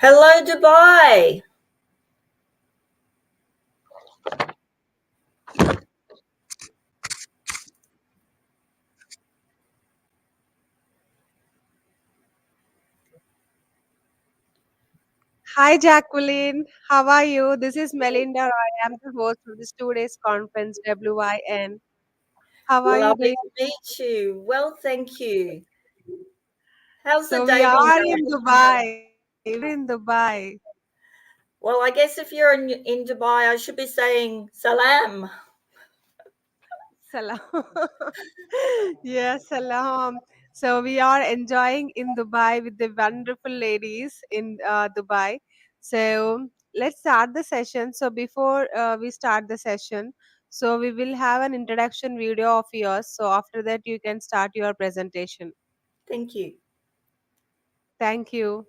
Hello, Dubai. Hi, Jacqueline. How are you? This is Melinda. I am the host of this 2 days conference, WYN. How are you Lovely doing? to meet you. Well, thank you. How's the So, we day been are going? in Dubai. We're in Dubai. Well, I guess if you're in Dubai, I should be saying salam. Salam. Yes, salam. So, we are enjoying in Dubai with the wonderful ladies in Dubai. So, let's start the session. So, before we start the session, so we will have an introduction video of yours. So, after that, you can start your presentation. Thank you. Thank you.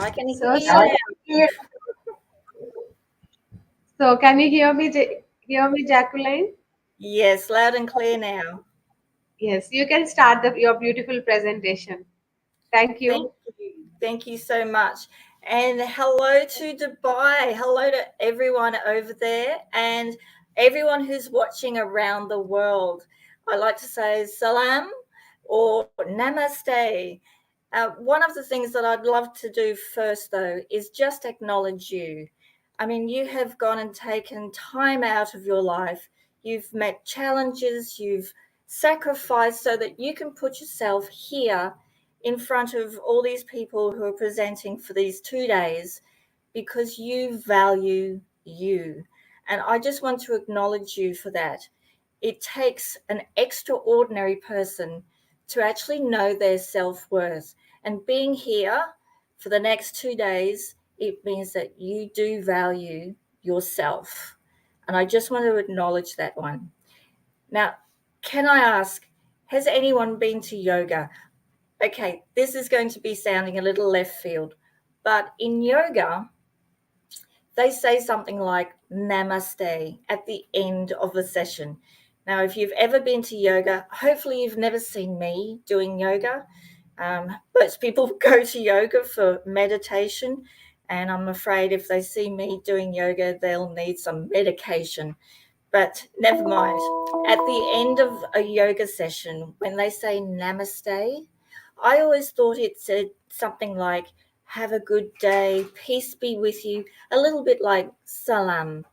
I can So, hear you now. can you hear me, hear me, Jacqueline? Yes, loud and clear now. Yes, you can start your beautiful presentation. Thank Thank you. you. Thank you so much. And hello to Dubai. Hello to everyone over there and everyone who's watching around the world. I like to say salam or namaste. One of the things that I'd love to do first, though, is just acknowledge you. I mean, you have gone and taken time out of your life. You've met challenges, you've sacrificed so that you can put yourself here in front of all these people who are presenting for these 2 days because you value you. And I just want to acknowledge you for that. It takes an extraordinary person to actually know their self worth. And being here for the next 2 days, it means that you do value yourself. And I just want to acknowledge that one. Now, can I ask, has anyone been to yoga? Okay, this is going to be sounding a little left field, but in yoga, they say something like namaste at the end of the session. Now, if you've ever been to yoga, hopefully you've never seen me doing yoga. Most people go to yoga for meditation, and I'm afraid if they see me doing yoga, they'll need some medication. But never mind. At the end of a yoga session, when they say namaste, I always thought it said something like, have a good day, peace be with you, a little bit like salam.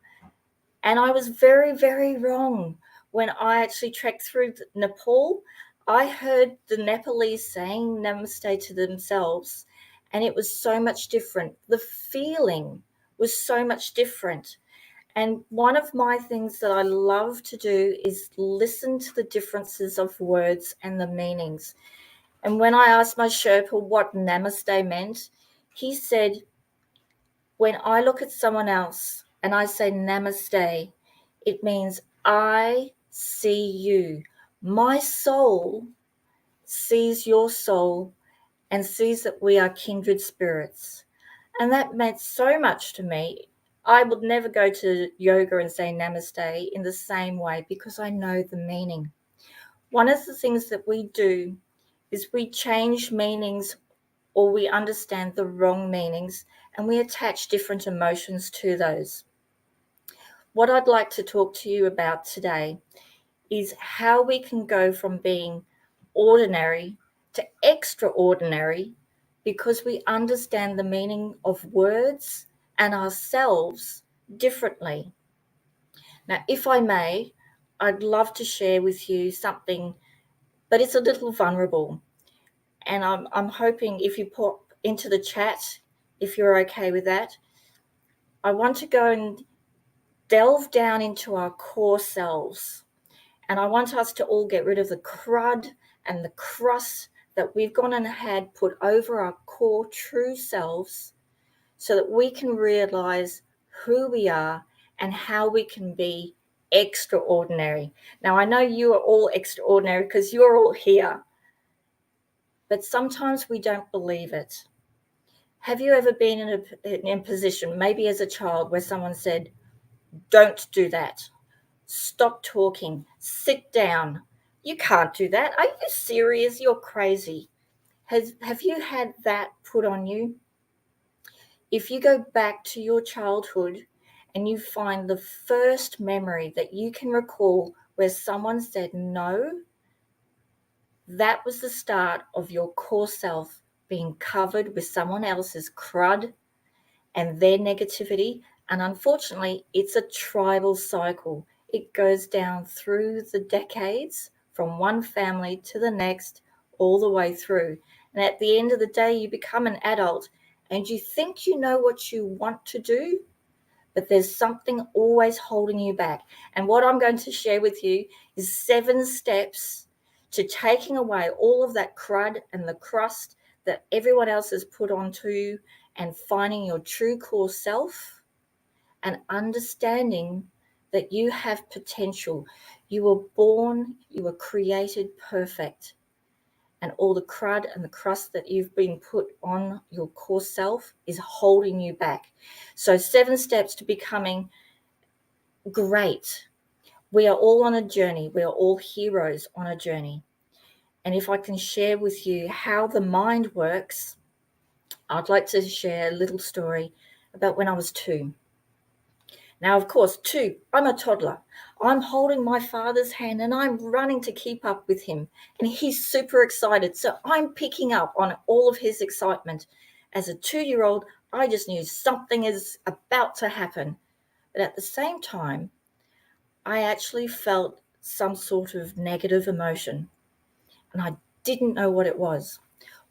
And I was very, very wrong. When I actually trekked through Nepal, I heard the Nepalese saying namaste to themselves, and it was so much different. The feeling was so much different. And one of my things that I love to do is listen to the differences of words and the meanings. And when I asked my Sherpa what namaste meant, he said, when I look at someone else and I say namaste, it means I see you. My soul sees your soul and sees that we are kindred spirits. And that meant so much to me. I would never go to yoga and say namaste in the same way because I know the meaning. One of the things that we do is we change meanings, or we understand the wrong meanings, and we attach different emotions to those. What I'd like to talk to you about today is how we can go from being ordinary to extraordinary because we understand the meaning of words and ourselves differently. Now, if I may, I'd love to share with you something, but it's a little vulnerable. And I'm hoping if you pop into the chat, if you're okay with that, I want to go and delve down into our core selves. And I want us to all get rid of the crud and the crust that we've gone and had put over our core true selves so that we can realize who we are and how we can be extraordinary. Now, I know you are all extraordinary because you're all here, but sometimes we don't believe it. Have you ever been in a position, maybe as a child, where someone said, don't do that? Stop talking. Sit down. You can't do that. Are you serious? You're crazy. Have you had that put on you? If you go back to your childhood and you find the first memory that you can recall where someone said no, that was the start of your core self being covered with someone else's crud and their negativity. And unfortunately, it's a tribal cycle. It goes down through the decades from one family to the next, all the way through. And at the end of the day, you become an adult and you think you know what you want to do, but there's something always holding you back. And what I'm going to share with you is 7 steps to taking away all of that crud and the crust that everyone else has put onto you and finding your true core self and understanding that you have potential. You were born, you were created perfect. And all the crud and the crust that you've been put on your core self is holding you back. So 7 steps to becoming great. We are all on a journey. We are all heroes on a journey. And if I can share with you how the mind works, I'd like to share a little story about when I was 2. Now, of course, 2, I'm a toddler. I'm holding my father's hand and I'm running to keep up with him. And he's super excited. So I'm picking up on all of his excitement. As a 2-year-old, I just knew something is about to happen. But at the same time, I actually felt some sort of negative emotion. And I didn't know what it was.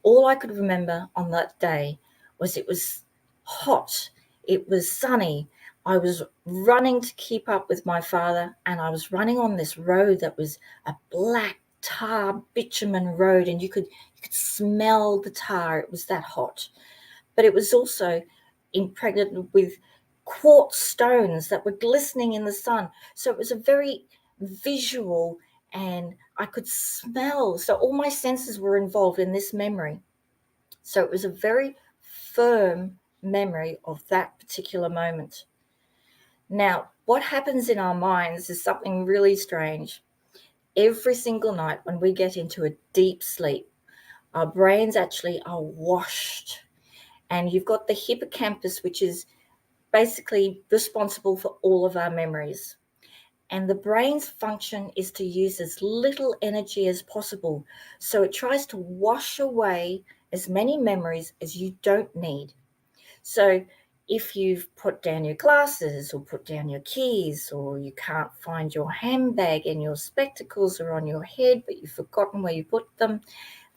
All I could remember on that day was it was hot, it was sunny. I was running to keep up with my father, and I was running on this road that was a black tar bitumen road, and you could smell the tar. It was that hot. But it was also impregnated with quartz stones that were glistening in the sun. So it was a very visual, and I could smell. So all my senses were involved in this memory. So it was a very firm memory of that particular moment. Now, what happens in our minds is something really strange. Every single night when we get into a deep sleep, our brains actually are washed. And you've got the hippocampus, which is basically responsible for all of our memories. And the brain's function is to use as little energy as possible. So it tries to wash away as many memories as you don't need. So if you've put down your glasses or put down your keys, or you can't find your handbag and your spectacles are on your head but you've forgotten where you put them,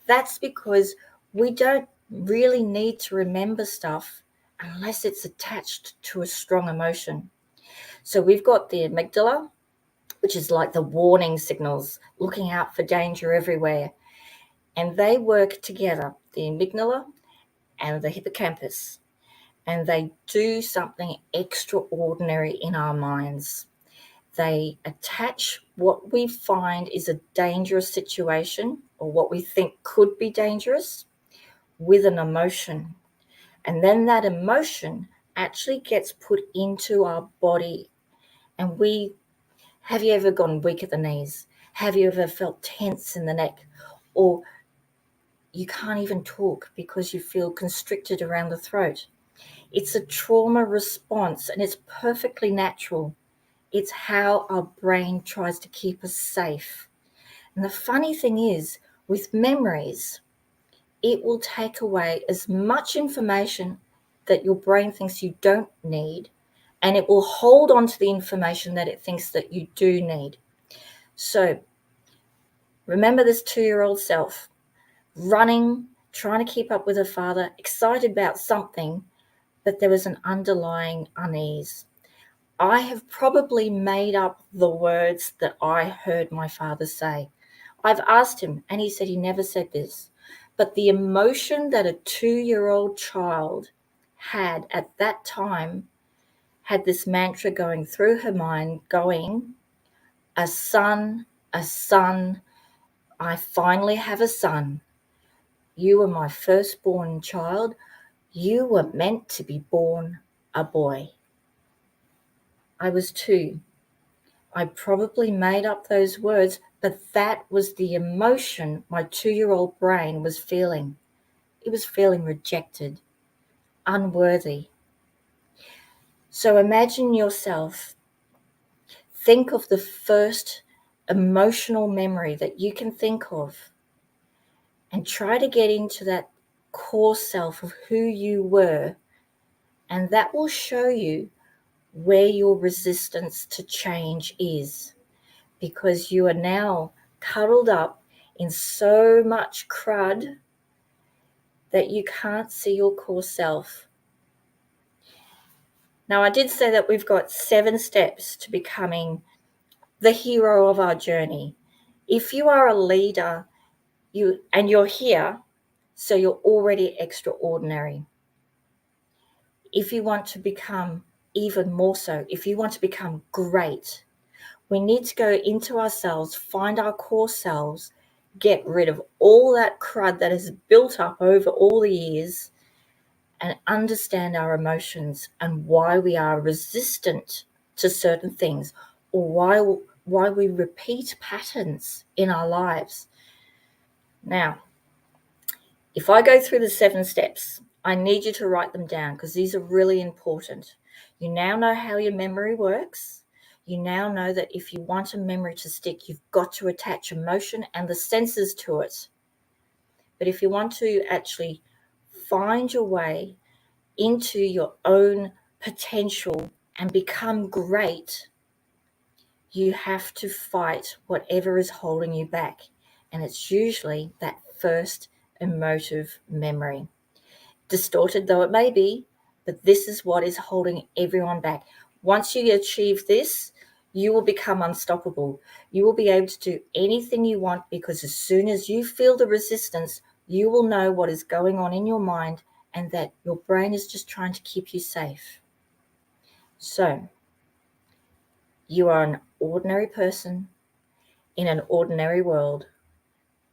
that's because we don't really need to remember stuff unless it's attached to a strong emotion. So we've got the amygdala, which is like the warning signals, looking out for danger everywhere. And they work together, the amygdala and the hippocampus, and they do something extraordinary in our minds. They attach what we find is a dangerous situation or what we think could be dangerous with an emotion. And then that emotion actually gets put into our body. And have you ever gone weak at the knees? Have you ever felt tense in the neck? Or you can't even talk because you feel constricted around the throat? It's a trauma response, and it's perfectly natural. It's how our brain tries to keep us safe. And the funny thing is, with memories, it will take away as much information that your brain thinks you don't need, and it will hold on to the information that it thinks that you do need. So remember this 2-year-old self running, trying to keep up with her father, excited about something, but there was an underlying unease. I have probably made up the words that I heard my father say. I've asked him, and he said he never said this. But the emotion that a 2-year-old child had at that time had this mantra going through her mind, going, a son, a son, I finally have a son. You were my firstborn child. You were meant to be born a boy. I was 2. I probably made up those words, but that was the emotion my 2-year-old brain was feeling. It was feeling rejected, unworthy. So imagine yourself, think of the first emotional memory that you can think of, and try to get into that core self of who you were, and that will show you where your resistance to change is, because you are now cuddled up in so much crud that you can't see your core self. Now, I did say that we've got 7 steps to becoming the hero of our journey. If you are a leader, you're here, so you're already extraordinary. If you want to become even more so, if you want to become great, we need to go into ourselves, find our core selves, get rid of all that crud that has built up over all the years, and understand our emotions and why we are resistant to certain things, or why we repeat patterns in our lives. Now, if I go through the 7 steps, I need you to write them down because these are really important. You now know how your memory works. You now know that if you want a memory to stick, you've got to attach emotion and the senses to it. But if you want to actually find your way into your own potential and become great, you have to fight whatever is holding you back. And it's usually that first emotive memory. Distorted though it may be, but this is what is holding everyone back. Once you achieve this, you will become unstoppable. You will be able to do anything you want, because as soon as you feel the resistance, you will know what is going on in your mind and that your brain is just trying to keep you safe. So, you are an ordinary person in an ordinary world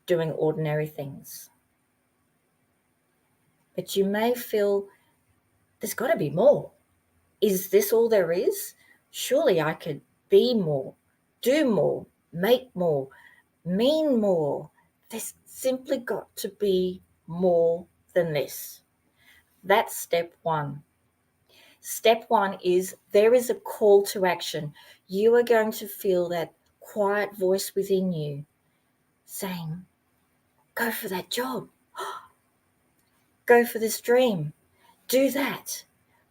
doing ordinary things. But you may feel there's got to be more. Is this all there is? Surely I could be more, do more, make more, mean more. There's simply got to be more than this. That's step 1. Step 1 is there is a call to action. You are going to feel that quiet voice within you saying, go for that job. go for this dream. Do that.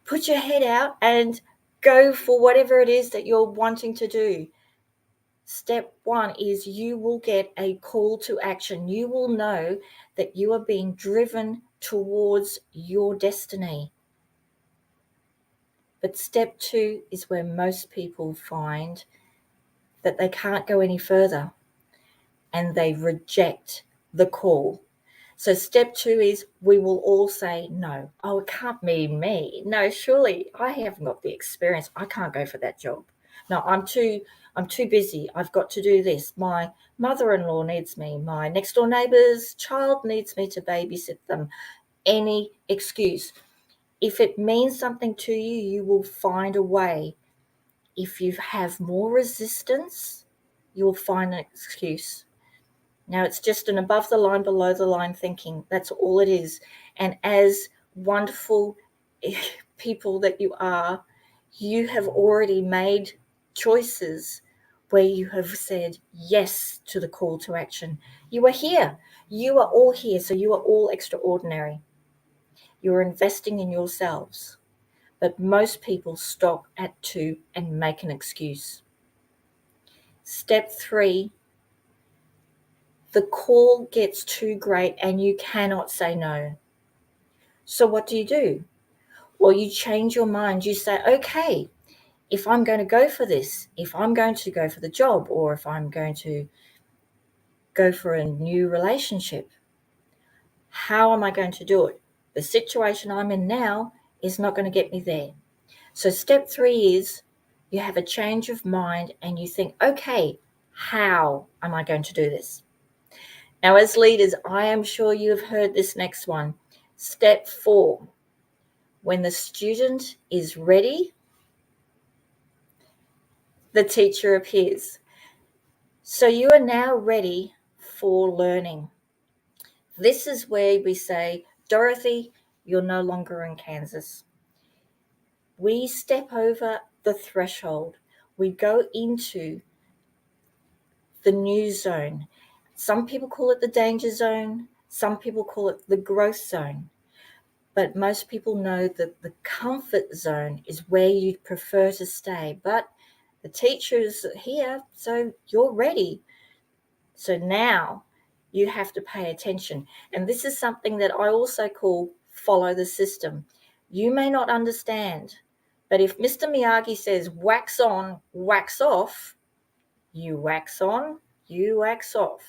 Put your head out and go for whatever it is that you're wanting to do. Step 1 is you will get a call to action. You will know that you are being driven towards your destiny. But step 2 is where most people find that they can't go any further and they reject the call. So step 2 is we will all say no. Oh, it can't be me. No, surely I haven't got the experience. I can't go for that job. No, I'm too busy. I've got to do this. My mother-in-law needs me. My next door neighbor's child needs me to babysit them. Any excuse. If it means something to you, you will find a way. If you have more resistance, you'll find an excuse. Now, it's just an above the line, below the line thinking. That's all it is. And as wonderful people that you are, you have already made choices where you have said yes to the call to action. You are here. You are all here. So you are all extraordinary. You're investing in yourselves. But most people stop at 2 and make an excuse. Step 3, the call gets too great and you cannot say no. So what do? Well, you change your mind. You say, okay, if I'm going to go for this, if I'm going to go for the job, or if I'm going to go for a new relationship, how am I going to do it? The situation I'm in now is not going to get me there. So step 3 is you have a change of mind and you think, okay, how am I going to do this? Now, as leaders, I am sure you have heard this next one. Step 4, when the student is ready, the teacher appears. So you are now ready for learning. This is where we say, Dorothy, you're no longer in Kansas. We step over the threshold. We go into the new zone. Some people call it the danger zone. Some people call it the growth zone. But most people know that the comfort zone is where you'd prefer to stay. But the teacher's here, so you're ready. So now you have to pay attention. And this is something that I also call follow the system. You may not understand, but if Mr. Miyagi says wax on, wax off, you wax on, you wax off.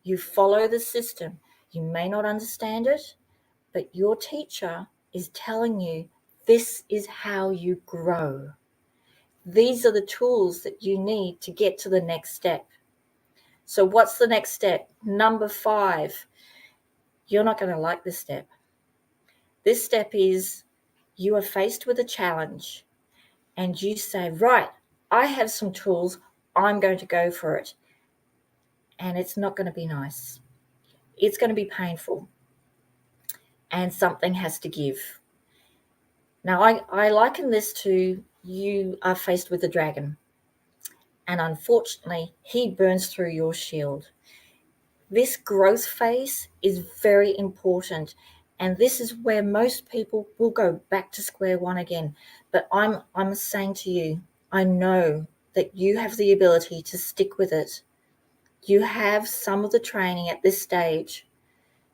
You follow the system. You may not understand it, but your teacher is telling you this is how you grow. These are the tools that you need to get to the next step. So what's the next step? Number 5. You're not going to like this step. This step is you are faced with a challenge and you say, right, I have some tools. I'm going to go for it. And it's not going to be nice. It's going to be painful. And something has to give. Now, I liken this to you are faced with a dragon. And unfortunately, he burns through your shield. This growth phase is very important. And this is where most people will go back to square one again. But I'm saying to you, I know that you have the ability to stick with it. You have some of the training at this stage.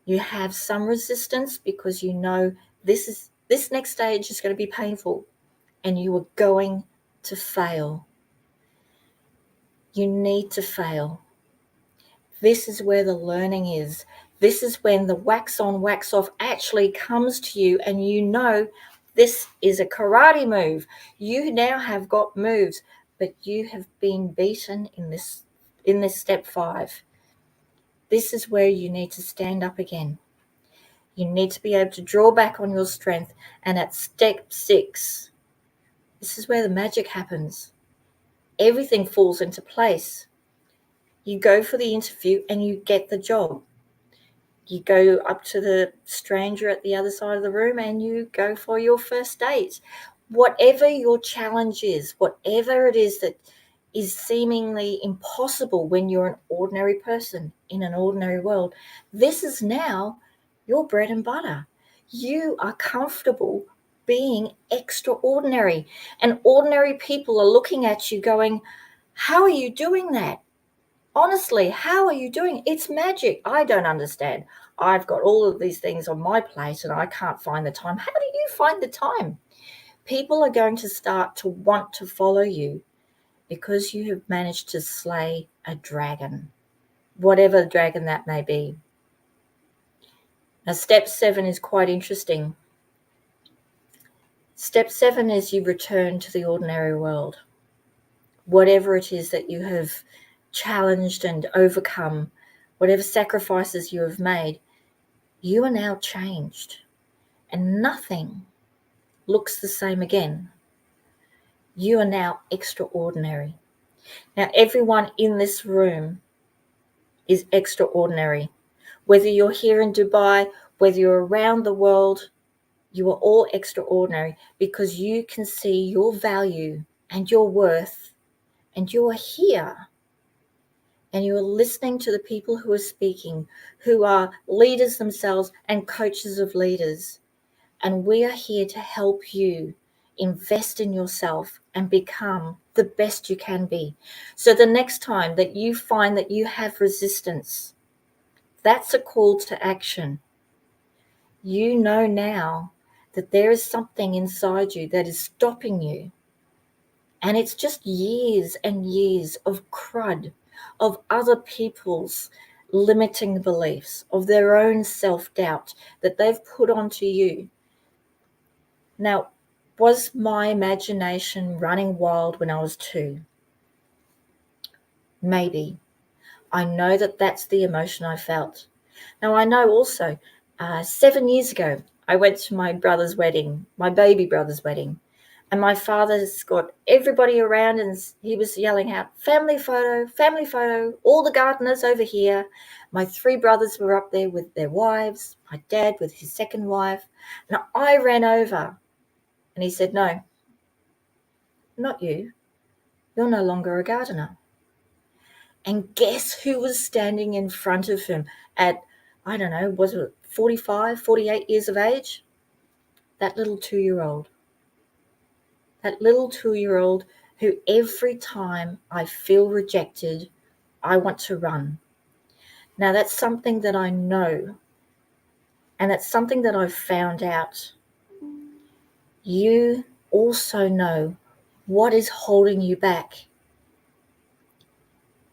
You have some resistance because you know this next stage is going to be painful and you are going to fail. You need to fail. This is where the learning is. This is when the wax on, wax off actually comes to you and you know this is a karate move. You now have got moves, but you have been beaten in this step 5. This is where you need to stand up again. You need to be able to draw back on your strength. And at step 6, this is where the magic happens. Everything falls into place. You go for the interview and you get the job. You go up to the stranger at the other side of the room and you go for your first date. Whatever your challenge is, whatever it is that is seemingly impossible when you're an ordinary person in an ordinary world, this is now your bread and butter. You are comfortable being extraordinary. And ordinary people are looking at you going, how are you doing that? Honestly, how are you doing? It's magic. I don't understand. I've got all of these things on my plate and I can't find the time. How do you find the time? People are going to start to want to follow you because you have managed to slay a dragon, whatever dragon that may be. Now, step 7 is quite interesting. Step 7 is you return to the ordinary world. Whatever it is that you have challenged and overcome, whatever sacrifices you have made, you are now changed and nothing looks the same again. You are now extraordinary. Now, everyone in this room is extraordinary. Whether you're here in Dubai, whether you're around the world, you are all extraordinary because you can see your value and your worth, and you are here and you are listening to the people who are speaking, who are leaders themselves and coaches of leaders. And we are here to help you invest in yourself and become the best you can be. So the next time that you find that you have resistance, that's a call to action. You know now that there is something inside you that is stopping you. And it's just years and years of crud, of other people's limiting beliefs, of their own self-doubt that they've put onto you. Now, was my imagination running wild when I was 2? Maybe. I know that that's the emotion I felt. Now, I know also 7 years ago, I went to my brother's wedding, my baby brother's wedding, and my father's got everybody around and he was yelling out, family photo, all the gardeners over here. My 3 brothers were up there with their wives, my dad with his second wife. And I ran over and he said, no, not you. You're no longer a gardener. And guess who was standing in front of him at, I don't know, was it 45, 48 years of age? That little 2-year-old. That little 2-year-old who every time I feel rejected, I want to run. Now that's something that I know, and that's something that I've found out. You also know what is holding you back.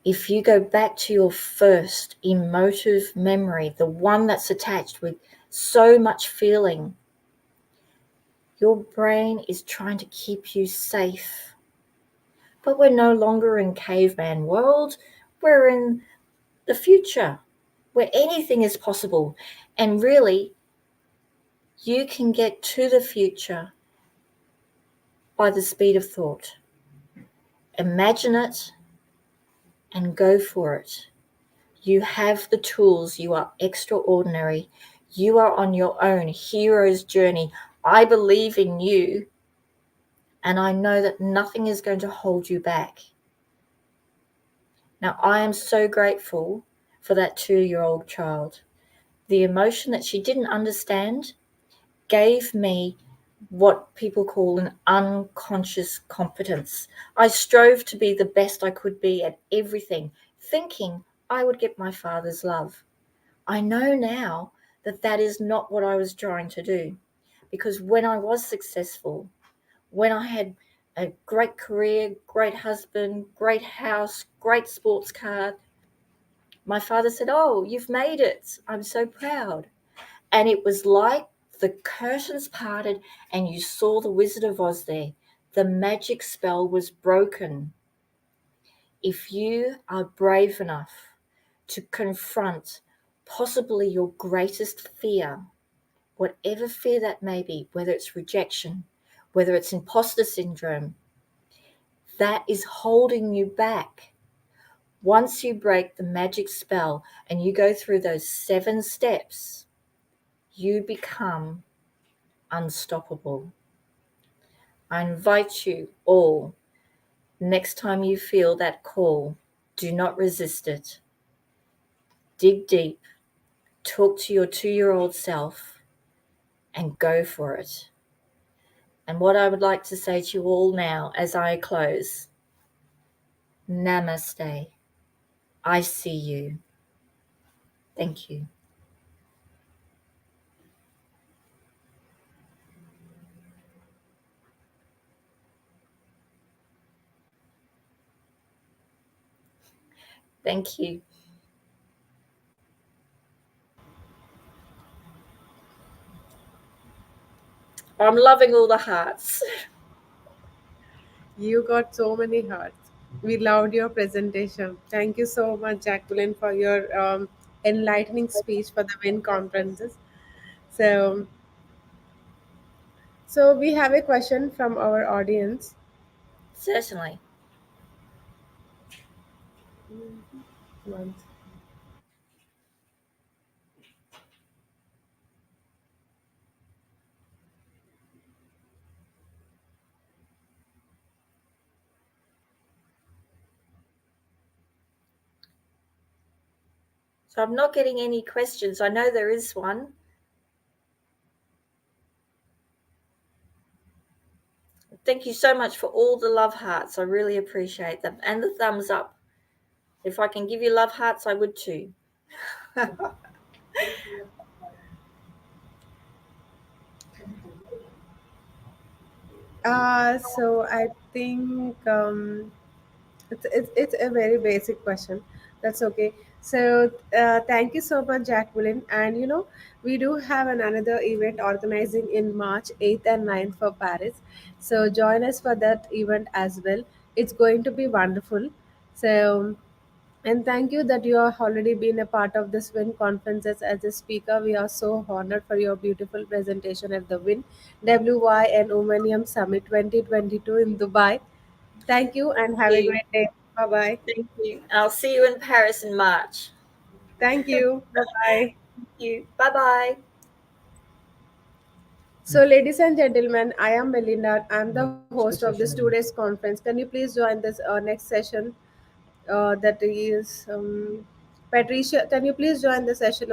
If you go back to your first emotive memory, the one that's attached with so much feeling, your brain is trying to keep you safe. But we're no longer in caveman world. We're in the future where anything is possible. And really, you can get to the future by the speed of thought. Imagine it and go for it. You have the tools. You are extraordinary. You are on your own hero's journey. I believe in you, and I know that nothing is going to hold you back. Now, I am so grateful for that 2-year-old child. The emotion that she didn't understand gave me what people call an unconscious competence. I strove to be the best I could be at everything, thinking I would get my father's love. I know now that that is not what I was trying to do, because when I was successful, when I had a great career, great husband, great house, great sports car, my father said, oh, you've made it. I'm so proud. And it was like the curtains parted and you saw the Wizard of Oz there. The magic spell was broken. If you are brave enough to confront possibly your greatest fear, whatever fear that may be, whether it's rejection, whether it's imposter syndrome, that is holding you back. Once you break the magic spell and you go through those 7 steps, you become unstoppable. I invite you all, next time you feel that call, do not resist it. Dig deep, talk to your 2-year-old self, and go for it. And what I would like to say to you all now as I close, namaste. I see you. Thank you. Thank you. I'm loving all the hearts. You got so many hearts. We loved your presentation. Thank you so much, Jacqueline, for your enlightening speech for the WIN conferences. So, so we have a question from our audience. Certainly. One. So I'm not getting any questions. I know there is one. Thank you so much for all the love hearts. I really appreciate them. And the thumbs up. If I can give you love hearts, I would too. So I think it's a very basic question. That's okay. So thank you so much, Jacqueline. And we do have another event organizing in March 8th and 9th for Paris. So join us for that event as well. It's going to be wonderful. So and thank you that you have already been a part of this WIN conferences as a speaker. We are so honored for your beautiful presentation at the WIN WYN Womenium Summit 2022 in Dubai. Thank you and have a You. great day. Bye bye. Thank you. I'll see you in Paris in March. Thank you. Bye bye. Thank you. Bye bye. So, ladies and gentlemen, I am Melinda. I'm the host of this today's conference. Can you please join this next session? That is Patricia. Can you please join the session